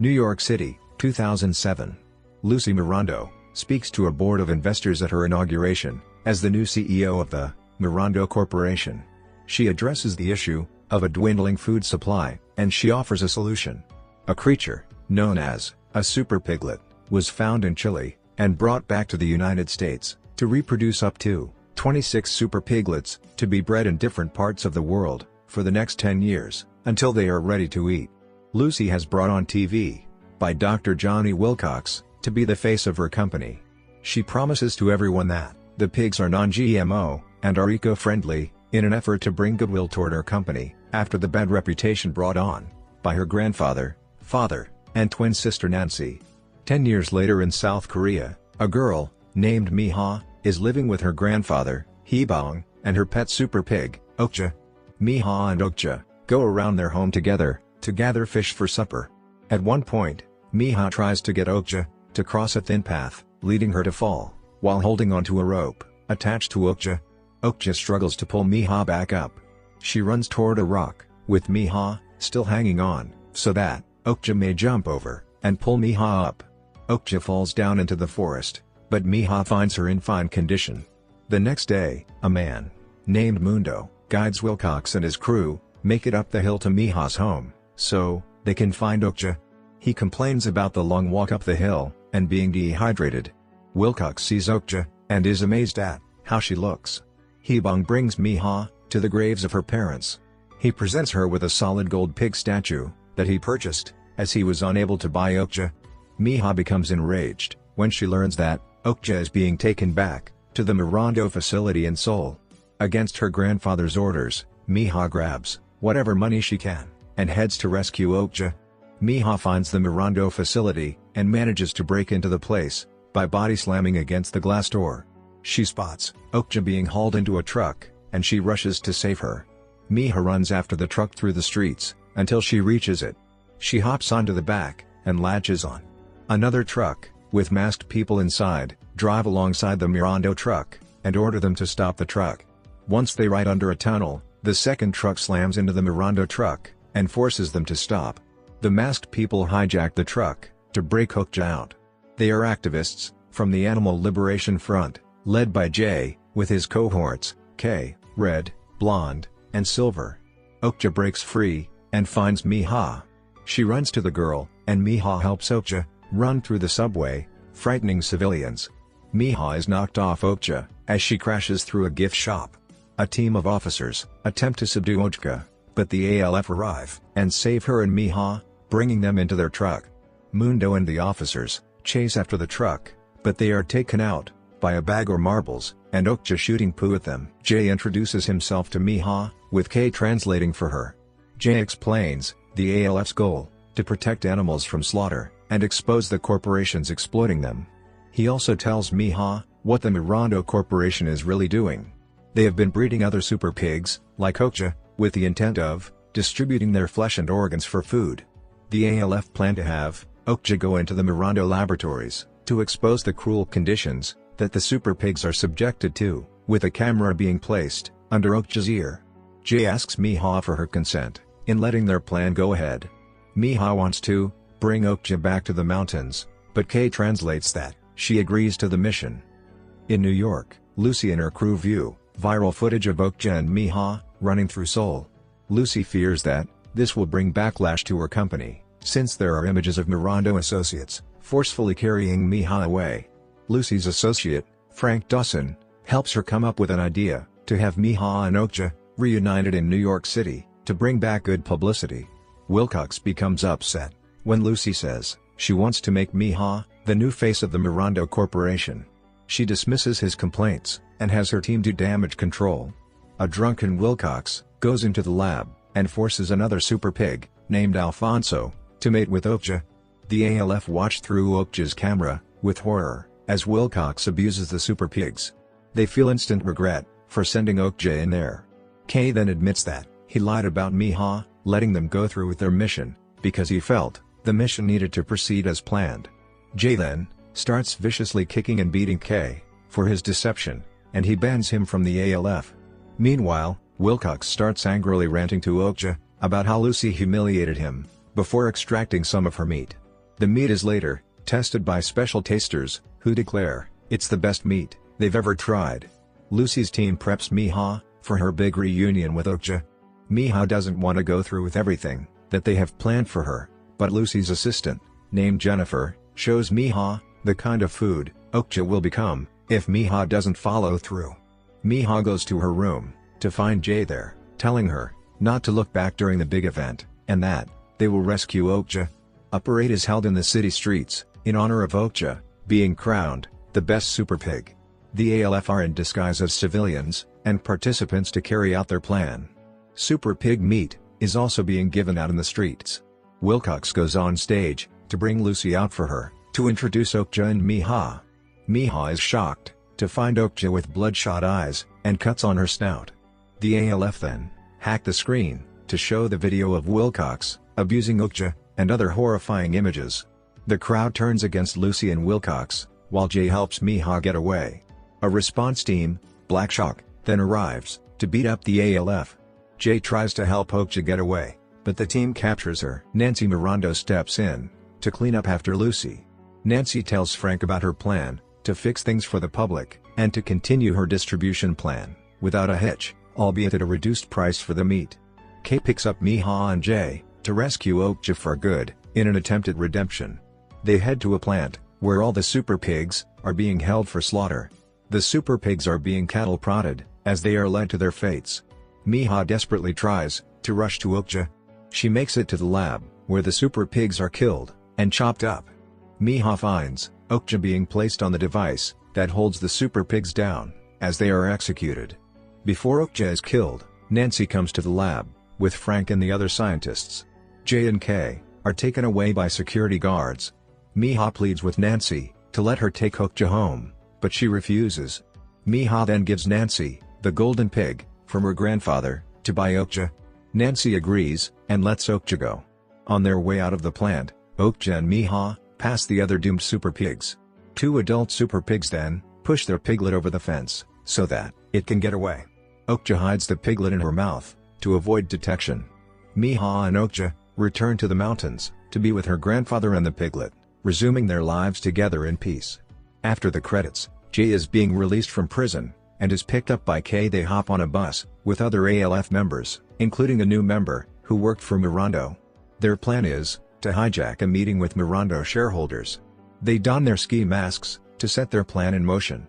New York City, 2007. Lucy Mirando speaks to a board of investors at her inauguration as the new CEO of the Mirando Corporation. She addresses the issue of a dwindling food supply, and she offers a solution. A creature, known as a super piglet, was found in Chile and brought back to the United States to reproduce up to 26 super piglets to be bred in different parts of the world for the next 10 years, until they are ready to eat. Lucy has brought on TV by Dr. Johnny Wilcox to be the face of her company. She promises to everyone that the pigs are non-GMO and are eco-friendly, in an effort to bring goodwill toward her company after the bad reputation brought on by her grandfather, father, and twin sister Nancy. 10 years later in South Korea, a girl named Miha is living with her grandfather, Bong, and her pet super pig, Okja. Miha and Okja go around their home together to gather fish for supper. At one point, Miha tries to get Okja to cross a thin path, leading her to fall, while holding onto a rope attached to Okja. Okja struggles to pull Miha back up. She runs toward a rock, with Miha still hanging on, so that Okja may jump over and pull Miha up. Okja falls down into the forest, but Miha finds her in fine condition. The next day, a man named Mundo guides Wilcox and his crew make it up the hill to Miha's home, so they can find Okja. He complains about the long walk up the hill and being dehydrated. Wilcox sees Okja and is amazed at how she looks. Bong brings Miha to the graves of her parents. He presents her with a solid gold pig statue that he purchased, as he was unable to buy Okja. Miha becomes enraged when she learns that Okja is being taken back to the Mirando facility in Seoul. Against her grandfather's orders, Miha grabs whatever money she can and heads to rescue Okja. Miha finds the Mirando facility and manages to break into the place by body slamming against the glass door. She spots Okja being hauled into a truck, and she rushes to save her. Miha runs after the truck through the streets until she reaches it. She hops onto the back and latches on. Another truck, with masked people inside, drive alongside the Mirando truck and order them to stop the truck. Once they ride under a tunnel, the second truck slams into the Mirando truck and forces them to stop. The masked people hijack the truck to break Okja out. They are activists from the Animal Liberation Front, led by Jay, with his cohorts, K, Red, Blonde, and Silver. Okja breaks free and finds Miha. She runs to the girl, and Miha helps Okja run through the subway, frightening civilians. Miha is knocked off Okja as she crashes through a gift shop. A team of officers attempt to subdue Okja, but the ALF arrive and save her and Miha, bringing them into their truck. Mundo and the officers chase after the truck, but they are taken out by a bag or marbles, and Okja shooting poo at them. Jay introduces himself to Miha, with K translating for her. Jay explains the ALF's goal: to protect animals from slaughter and expose the corporations exploiting them. He also tells Miha what the Mirando Corporation is really doing. They have been breeding other super pigs, like Okja, with the intent of distributing their flesh and organs for food. The ALF plan to have Okja go into the Mirando laboratories to expose the cruel conditions that the super pigs are subjected to, with a camera being placed under Okja's ear. Jay asks Miha for her consent in letting their plan go ahead. Miha wants to bring Okja back to the mountains, but Kay translates that she agrees to the mission. In New York, Lucy and her crew view viral footage of Okja and Miha running through Seoul. Lucy fears that this will bring backlash to her company, since there are images of Mirando associates forcefully carrying Miha away. Lucy's associate, Frank Dawson, helps her come up with an idea to have Miha and Okja reunited in New York City to bring back good publicity. Wilcox becomes upset when Lucy says she wants to make Miha the new face of the Mirando Corporation. She dismisses his complaints and has her team do damage control. A drunken Wilcox goes into the lab and forces another super pig, named Alfonso, to mate with Okja. The ALF watch through Okja's camera with horror as Wilcox abuses the super pigs. They feel instant regret for sending Okja in there. Kay then admits that he lied about Miha letting them go through with their mission because he felt the mission needed to proceed as planned. Jay then starts viciously kicking and beating Kay for his deception, and he bans him from the ALF. Meanwhile, Wilcox starts angrily ranting to Okja about how Lucy humiliated him before extracting some of her meat. The meat is later tested by special tasters, who declare it's the best meat they've ever tried. Lucy's team preps Miha for her big reunion with Okja. Miha doesn't want to go through with everything that they have planned for her, but Lucy's assistant, named Jennifer, shows Miha the kind of food Okja will become if Miha doesn't follow through. Miha goes to her room to find Jay there, telling her not to look back during the big event, and that they will rescue Okja. A parade is held in the city streets in honor of Okja being crowned the best super pig. The ALF are in disguise as civilians and participants to carry out their plan. Super pig meat is also being given out in the streets. Wilcox goes on stage to bring Lucy out for her to introduce Okja and Miha. Miha is shocked to find Okja with bloodshot eyes and cuts on her snout. The ALF then hack the screen to show the video of Wilcox abusing Okja and other horrifying images. The crowd turns against Lucy and Wilcox, while Jay helps Miha get away. A response team, Black Shock, then arrives to beat up the ALF. Jay tries to help Okja get away, but the team captures her. Nancy Mirando steps in to clean up after Lucy. Nancy tells Frank about her plan to fix things for the public and to continue her distribution plan without a hitch, albeit at a reduced price for the meat. Kay picks up Miha and Jay to rescue Okja for good in an attempted redemption. They head to a plant where all the super pigs are being held for slaughter. The super pigs are being cattle prodded as they are led to their fates. Miha desperately tries to rush to Okja. She makes it to the lab where the super pigs are killed and chopped up. Miha finds Okja being placed on the device that holds the super pigs down as they are executed. Before Okja is killed, Nancy comes to the lab with Frank and the other scientists. Jay and Kay are taken away by security guards. Miha pleads with Nancy to let her take Okja home, but she refuses. Miha then gives Nancy the golden pig from her grandfather to buy Okja. Nancy agrees and lets Okja go. On their way out of the plant, Okja and Miha pass the other doomed super pigs. Two adult super pigs then push their piglet over the fence so that it can get away. Okja hides the piglet in her mouth to avoid detection. Miha and Okja return to the mountains to be with her grandfather and the piglet, resuming their lives together in peace. After the credits, Jay is being released from prison and is picked up by Kay. They hop on a bus with other ALF members, including a new member who worked for Mirando. Their plan is to hijack a meeting with Mirando shareholders. They don their ski masks to set their plan in motion.